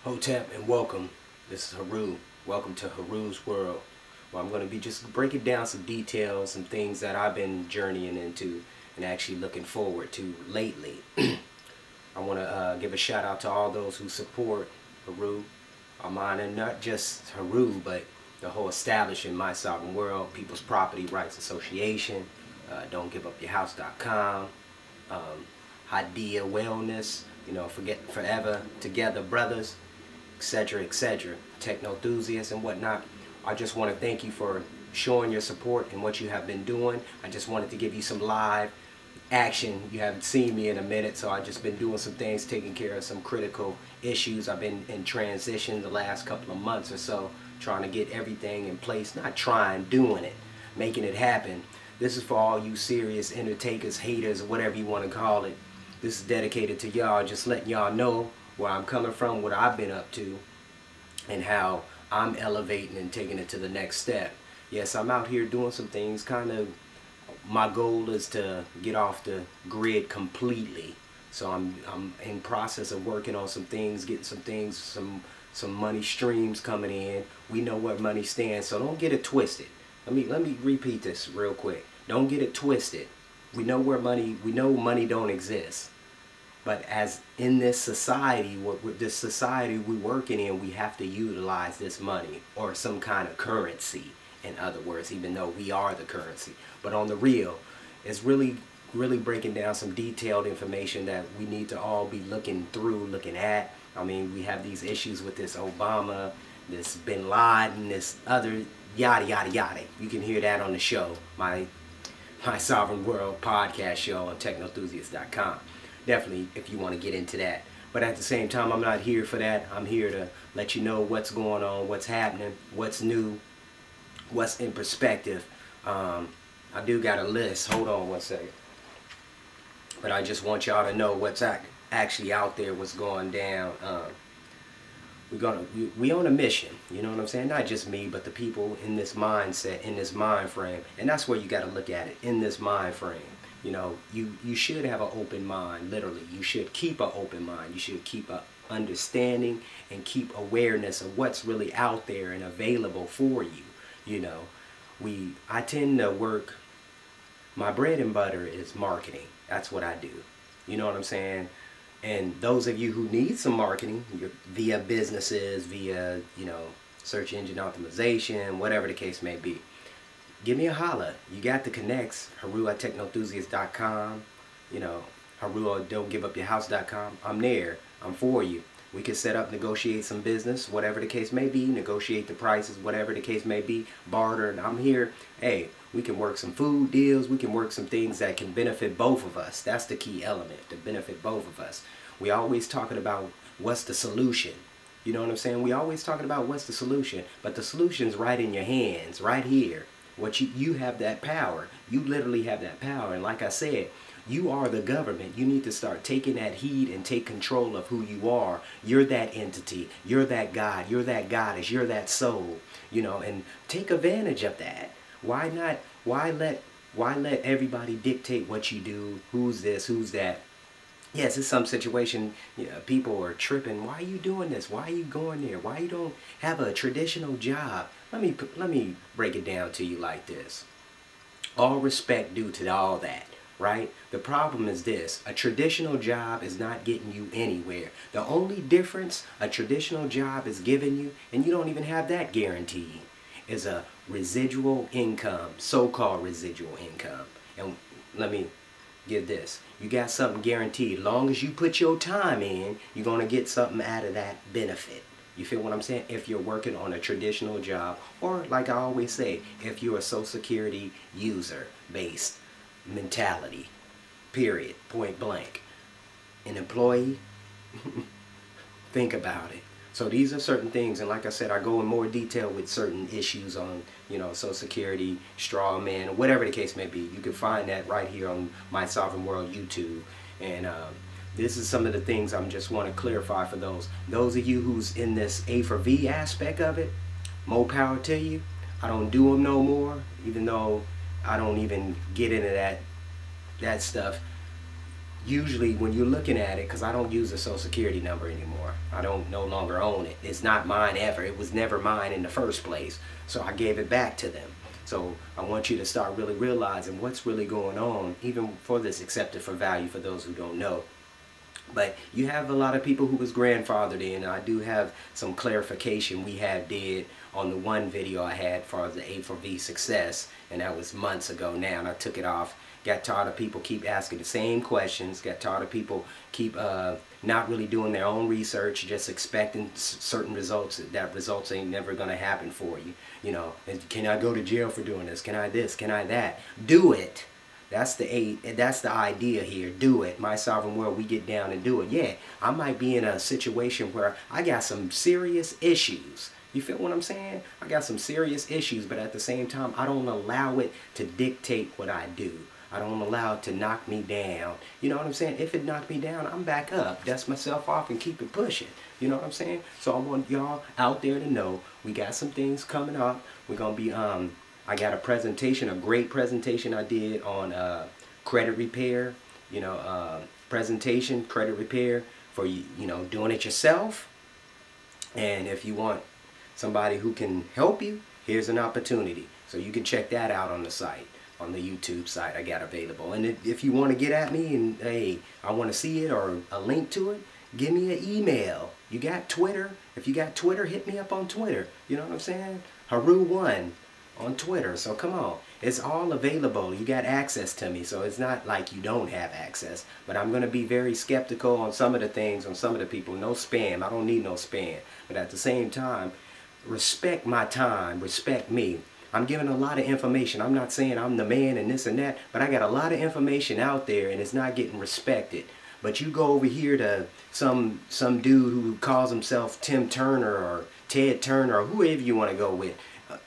Hotep and welcome. This is Heru. Welcome to Heru's World, where I'm going to be just breaking down some details, some things that I've been journeying into and actually looking forward to lately. I want to give a shout out to all those who support Heru, Armand, and not just Heru, but the whole establishment, My Sovereign World, People's Property Rights Association, Don'tGiveUpYourHouse.com, Hadia Wellness, Forget Forever Together Brothers, etc., etc., techno enthusiasts and whatnot. I just want to thank you for showing your support and what you have been doing. I just wanted to give you some live action. You haven't seen me in a minute, so I've just been doing some things, taking care of some critical issues. I've been in transition the last couple of months or so, trying to get everything in place. Not trying, doing it, making it happen. This is for all you serious entertainers, haters, or whatever you want to call it. This is dedicated to y'all, just letting y'all know where I'm coming from, what I've been up to, and how I'm elevating and taking it to the next step. Yes, I'm out here doing some things. Kind of, my goal is to get off the grid completely. So I'm in process of working on some things, getting some things, some money streams coming in. We know where money stands, so don't get it twisted. Let me repeat this real quick. Don't get it twisted. We know money don't exist. But as in this society, this society we're working in, we have to utilize this money or some kind of currency, in other words, even though we are the currency. But on the real, it's really breaking down some detailed information that we need to all be looking at. I mean, we have these issues with this Obama, this Bin Laden, this other yada yada yada. You can hear that on the show, my Sovereign World podcast show on technoenthusiast.com. Definitely, if you want to get into that. But at the same time, I'm not here for that. I'm here to let you know what's going on, what's happening, what's new, what's in perspective. I do got a list. Hold on one second. But I just want y'all to know what's actually out there, what's going down. We on a mission, you know what I'm saying? Not just me, but the people in this mindset, in this mind frame. And that's where you got to look at it, in this mind frame. You know, you should have an open mind, literally. You should keep an open mind. You should keep a understanding and keep awareness of what's really out there and available for you. You know, I tend to work, my bread and butter is marketing. That's what I do. You know what I'm saying? And those of you who need some marketing via businesses, via, search engine optimization, whatever the case may be, give me a holla. You got the connects. Heru at technoenthusiast.com. Heru at don'tgiveupyourhouse.com. I'm there. I'm for you. We can set up, negotiate some business, whatever the case may be, negotiate the prices, whatever the case may be, barter, and I'm here. Hey, we can work some food deals. We can work some things that can benefit both of us. That's the key element, to benefit both of us. We always talking about what's the solution. You know what I'm saying? We always talking about what's the solution, but the solution's right in your hands, right here. What you have that power. You literally have that power. And like I said, you are the government. You need to start taking that heed and take control of who you are. You're that entity. You're that God. You're that goddess. You're that soul. And take advantage of that. Why not? Why let everybody dictate what you do? Who's this? Who's that? Yes, in some situation, people are tripping. Why are you doing this? Why are you going there? Why you don't have a traditional job? Let me break it down to you like this. All respect due to all that, right? The problem is this. A traditional job is not getting you anywhere. The only difference a traditional job is giving you, and you don't even have that guaranteed, is a residual income, so-called residual income. And let me give this. You got something guaranteed. As long as you put your time in, you're going to get something out of that benefit. You feel what I'm saying? If you're working on a traditional job, or like I always say, if you're a Social Security user-based mentality, period, point blank. An employee, think about it. So these are certain things, and like I said, I go in more detail with certain issues on, Social Security, straw man, whatever the case may be. You can find that right here on My Sovereign World YouTube. And this is some of the things I'm just want to clarify for those of you who's in this A for V aspect of it. More power to you. I don't do them no more, even though I don't even get into that stuff. usually when you're looking at it, because I don't use a social security number anymore. I don't no longer own it. It's not mine ever. It was never mine in the first place. So I gave it back to them. So I want you to start really realizing what's really going on, even for this accepted for value for those who don't know. But you have a lot of people who was grandfathered in. I do have some clarification we did on the one video I had for the A4V success, and that was months ago now, and I took it off. Got tired of people keep asking the same questions. Got tired of people keep not really doing their own research, just expecting certain results. That results ain't never gonna happen for you. You know, can I go to jail for doing this? Can I this? Can I that? Do it. That's the idea here. Do it. My sovereign world, we get down and do it. Yeah, I might be in a situation where I got some serious issues. You feel what I'm saying? I got some serious issues, but at the same time, I don't allow it to dictate what I do. I don't allow it to knock me down. You know what I'm saying? If it knocked me down, I'm back up. Dust myself off and keep it pushing. You know what I'm saying? So I want y'all out there to know we got some things coming up. We're going to be, I got a presentation, a great presentation I did on credit repair. You know, presentation, credit repair for, you know, doing it yourself. And if you want somebody who can help you, here's an opportunity. So you can check that out on the site. On the YouTube site I got available. And if you want to get at me and, hey, I want to see it or a link to it, give me an email. You got Twitter? If you got Twitter, hit me up on Twitter. You know what I'm saying? Heru1 on Twitter. So come on. It's all available. You got access to me. So it's not like you don't have access. But I'm going to be very skeptical on some of the things, on some of the people. No spam. I don't need no spam. But at the same time, respect my time. Respect me. I'm giving a lot of information. I'm not saying I'm the man and this and that, but I got a lot of information out there and it's not getting respected. But you go over here to some dude who calls himself Tim Turner or Ted Turner or whoever you want to go with,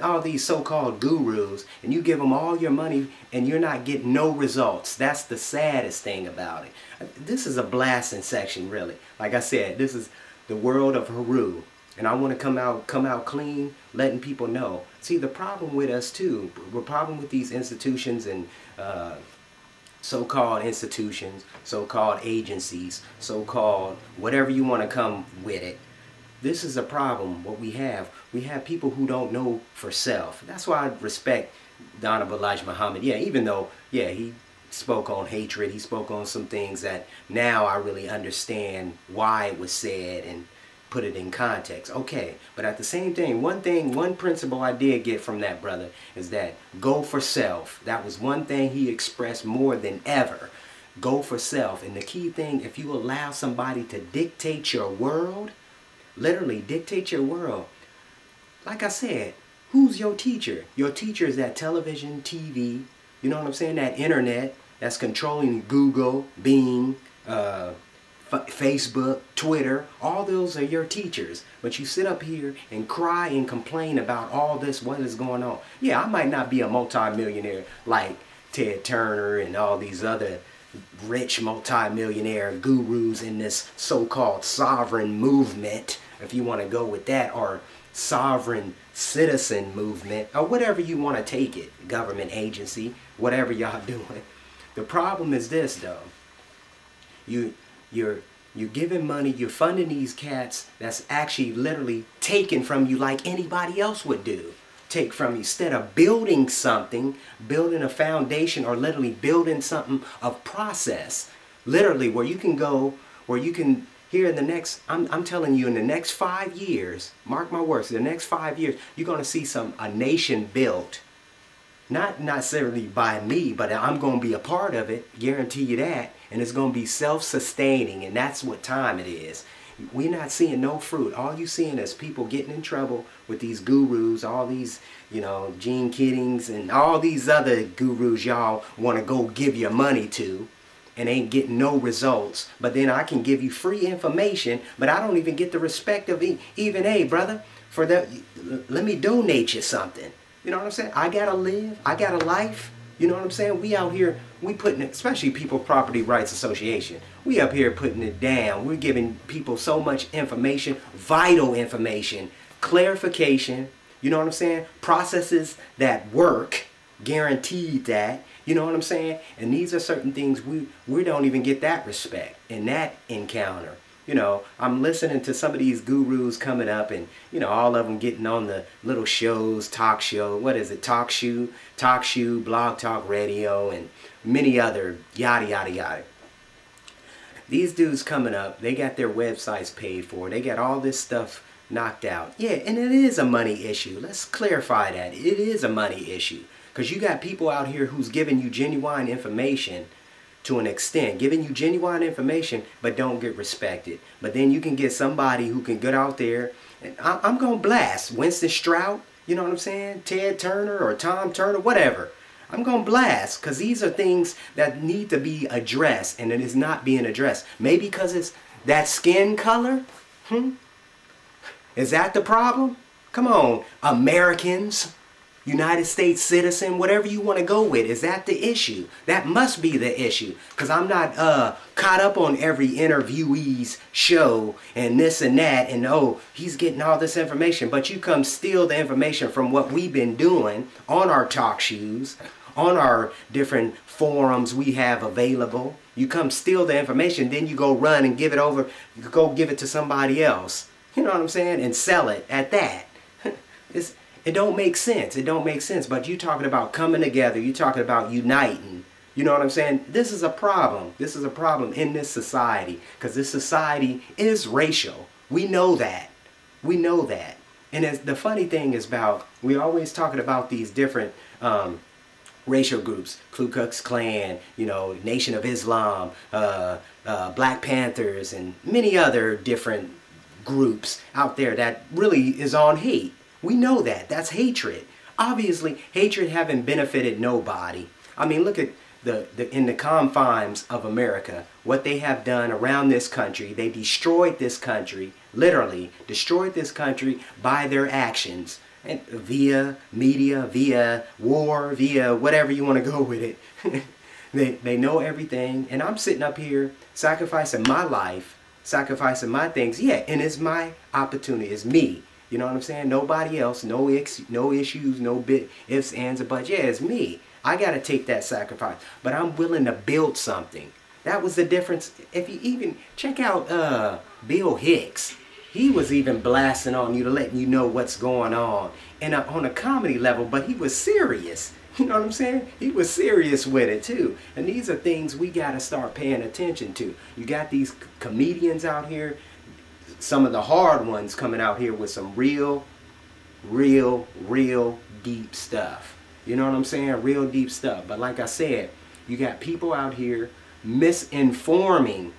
all these so-called gurus, and you give them all your money and you're not getting no results. That's the saddest thing about it. This is a blasting section, really. Like I said, this is the world of Heru. And I want to come out clean, letting people know. See, the problem with us too, the problem with these institutions and so-called institutions, so-called agencies, so-called whatever you want to come with it. This is a problem. What we have people who don't know for self. That's why I respect the Honorable Elijah Muhammad. Yeah, even though, yeah, he spoke on hatred, he spoke on some things that now I really understand why it was said and put it in context. Okay, but at the same thing, one principle I did get from that brother is that go for self. That was one thing he expressed more than ever. Go for self. And the key thing, if you allow somebody to dictate your world, literally dictate your world, like I said, who's your teacher? Your teacher is that television, TV, you know what I'm saying? That internet that's controlling Google, Bing, Facebook, Twitter, all those are your teachers. But you sit up here and cry and complain about all this, what is going on. Yeah, I might not be a multi-millionaire like Ted Turner and all these other rich multi-millionaire gurus in this so-called sovereign movement, if you want to go with that, or sovereign citizen movement, or whatever you want to take it, government agency, whatever y'all doing. The problem is this, though. You're giving money, you're funding these cats that's actually literally taken from you like anybody else would do. Take from you. Instead of building something, building a foundation, or literally building something of process. Literally where you can go, where you can, here in the next, I'm telling you, in the next 5 years, mark my words, in the next 5 years, you're going to see a nation built. Not necessarily by me, but I'm going to be a part of it, guarantee you that. And it's going to be self-sustaining, and that's what time it is. We're not seeing no fruit. All you're seeing is people getting in trouble with these gurus, all these, you know, Gene Kiddings and all these other gurus y'all want to go give your money to and ain't getting no results. But then I can give you free information, but I don't even get the respect of even, hey, brother, for that, let me donate you something. You know what I'm saying? I gotta live. I got a life. You know what I'm saying? We out here, we putting it, especially People Property Rights Association. We up here putting it down. We're giving people so much information, vital information, clarification. You know what I'm saying? Processes that work, guaranteed that. You know what I'm saying? And these are certain things we don't even get that respect in that encounter. You know, I'm listening to some of these gurus coming up, and you know, all of them getting on the little shows, talk show, what is it, talk show, blog talk radio, and many other yada yada yada. These dudes coming up, they got their websites paid for, they got all this stuff knocked out. Yeah, and it is a money issue. Let's clarify that. It is a money issue. Because you got people out here who's giving you genuine information to an extent, giving you genuine information, but don't get respected. But then you can get somebody who can get out there, and I'm going to blast Winston Strout, you know what I'm saying? Ted Turner or Tom Turner, whatever. I'm going to blast, because these are things that need to be addressed, and it is not being addressed. Maybe because it's that skin color? Is that the problem? Come on, Americans, United States citizen, whatever you want to go with. Is that the issue? That must be the issue. Because I'm not caught up on every interviewee's show and this and that. And oh, he's getting all this information. But you come steal the information from what we've been doing on our talk shows, on our different forums we have available. You come steal the information, then you go run and give it over, you go give it to somebody else. You know what I'm saying? And sell it at that. It don't make sense. It don't make sense. But you talking about coming together. You talking about uniting. You know what I'm saying? This is a problem. This is a problem in this society. Because this society is racial. We know that. We know that. And the funny thing is about, we always talking about these different racial groups. Ku Klux Klan, you know, Nation of Islam, Black Panthers, and many other different groups out there that really is on hate. We know that. That's hatred. Obviously, hatred haven't benefited nobody. I mean, look at in the confines of America, what they have done around this country. They destroyed this country, literally destroyed this country by their actions. And via media, via war, via whatever you want to go with it. They know everything. And I'm sitting up here sacrificing my life, sacrificing my things. Yeah, and it's my opportunity. It's me. You know what I'm saying? Nobody else. No issues, no bit ifs, ands, or buts. Yeah, it's me. I got to take that sacrifice. But I'm willing to build something. That was the difference. If you even check out Bill Hicks. He was even blasting on you to letting you know what's going on. And on a comedy level, but he was serious. You know what I'm saying? He was serious with it too. And these are things we got to start paying attention to. You got these comedians out here, some of the hard ones coming out here with some real deep stuff. You know what I'm saying? Real deep stuff. But like I said, you got people out here misinforming,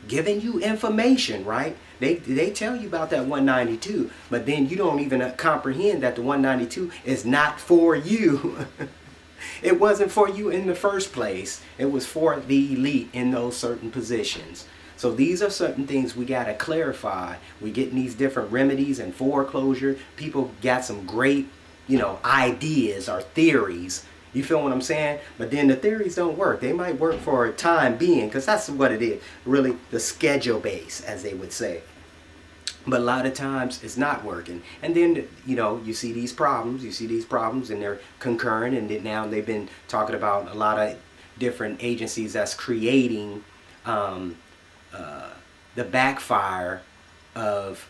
giving you information, right? They tell you about that 192, but then you don't even comprehend that the 192 is not for you. It wasn't for you in the first place. It was for the elite in those certain positions. So these are certain things we got to clarify. We getting these different remedies and foreclosure. People got some great, you know, ideas or theories. You feel what I'm saying? But then the theories don't work. They might work for a time being, because that's what it is. Really, the schedule base, as they would say. But a lot of times it's not working. And then, you know, you see these problems. You see these problems, and they're concurrent. And then now they've been talking about a lot of different agencies that's creating the backfire of,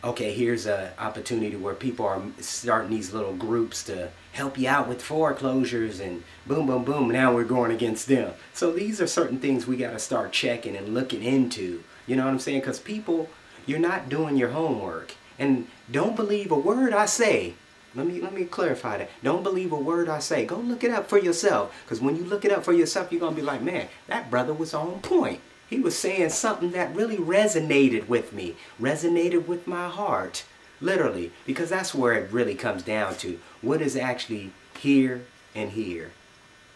okay, here's an opportunity where people are starting these little groups to help you out with foreclosures, and boom, boom, boom, now we're going against them. So these are certain things we got to start checking and looking into. You know what I'm saying? Because people, you're not doing your homework. And don't believe a word I say. Let me clarify that. Don't believe a word I say. Go look it up for yourself. Because when you look it up for yourself, you're going to be like, man, that brother was on point. He was saying something that really resonated with me, resonated with my heart, literally, because that's where it really comes down to. What is actually here and here,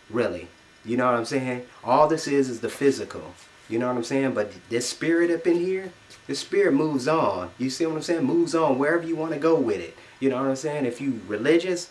really? You know what I'm saying? All this is the physical, you know what I'm saying? But this spirit up in here, this spirit moves on. You see what I'm saying? Moves on wherever you want to go with it. You know what I'm saying? If you religious,